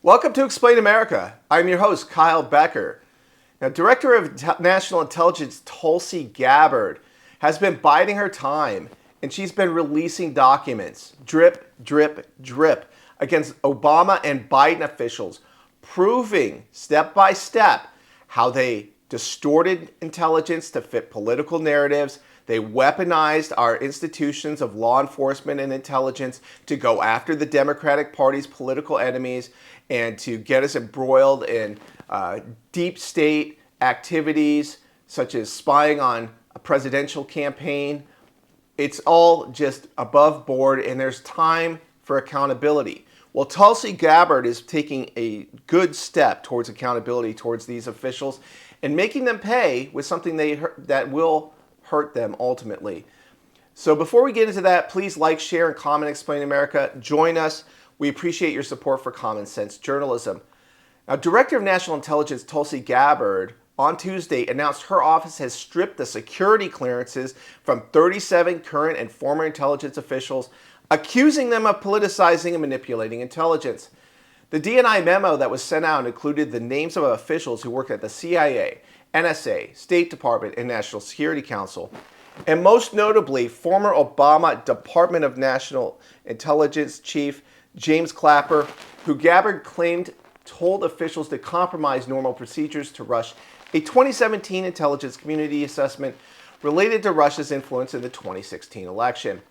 Welcome to Explain America. I'm your host, Kyle Becker. Now, Director of National Intelligence Tulsi Gabbard has been biding her time, and she's been releasing documents, drip, drip, drip, against Obama and Biden officials, proving step by step how they distorted intelligence to fit political narratives. They weaponized our institutions of law enforcement and intelligence to go after the Democratic Party's political enemies and to get us embroiled in deep state activities such as spying on a presidential campaign. It's all just above board, and there's time for accountability. Well, Tulsi Gabbard is taking a good step towards accountability towards these officials and making them pay with something that will hurt them ultimately. So before we get into that, please like, share, and comment Explain America. Join us. We appreciate your support for common sense journalism. Now, Director of National Intelligence Tulsi Gabbard on Tuesday announced her office has stripped the security clearances from 37 current and former intelligence officials, accusing them of politicizing and manipulating intelligence. The DNI memo that was sent out included the names of officials who worked at the CIA, NSA, State Department, and National Security Council, and most notably, former Obama Department of National Intelligence Chief James Clapper, who Gabbard claimed told officials to compromise normal procedures to rush a 2017 intelligence community assessment related to Russia's influence in the 2016 election.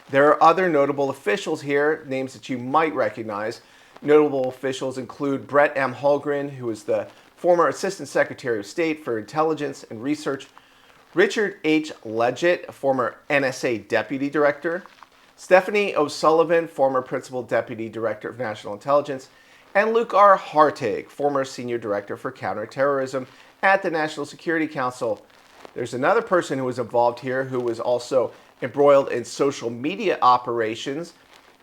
There are other notable officials here, names that you might recognize. Notable officials include Brett M. Holmgren, who is the former Assistant Secretary of State for Intelligence and Research, Richard H. Leggett, former NSA Deputy Director, Stephanie O'Sullivan, former Principal Deputy Director of National Intelligence, and Luke R. Hartig, former Senior Director for Counterterrorism at the National Security Council. There's another person who was involved here who was also embroiled in social media operations.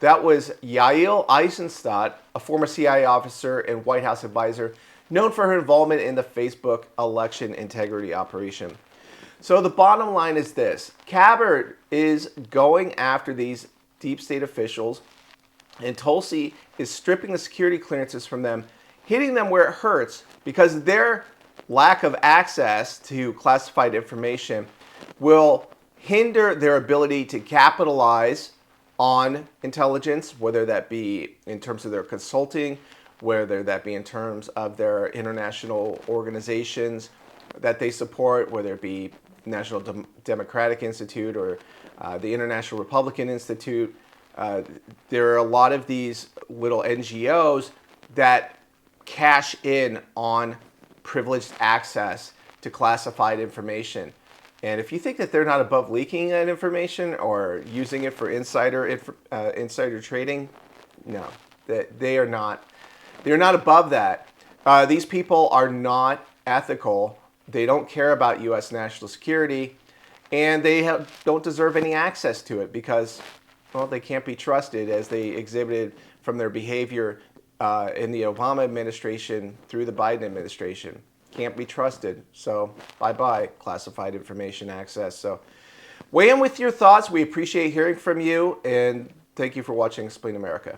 That was Yael Eisenstadt, a former CIA officer and White House advisor, known for her involvement in the Facebook election integrity operation. So the bottom line is this: Gabbard is going after these deep state officials, and Tulsi is stripping the security clearances from them, hitting them where it hurts, because their lack of access to classified information will hinder their ability to capitalize on intelligence, whether that be in terms of their consulting, whether that be in terms of their international organizations that they support, whether it be National Democratic Institute or the International Republican Institute. There are a lot of these little NGOs that cash in on privileged access to classified information. And if you think that they're not above leaking that information or using it for insider trading, no, they are not. They're not above that. These people are not ethical. They don't care about U.S. national security, and they don't deserve any access to it because, well, they can't be trusted, as they exhibited from their behavior in the Obama administration through the Biden administration. Can't be trusted. So bye-bye classified information access. So weigh in with your thoughts. We appreciate hearing from you, and thank you for watching Explain America.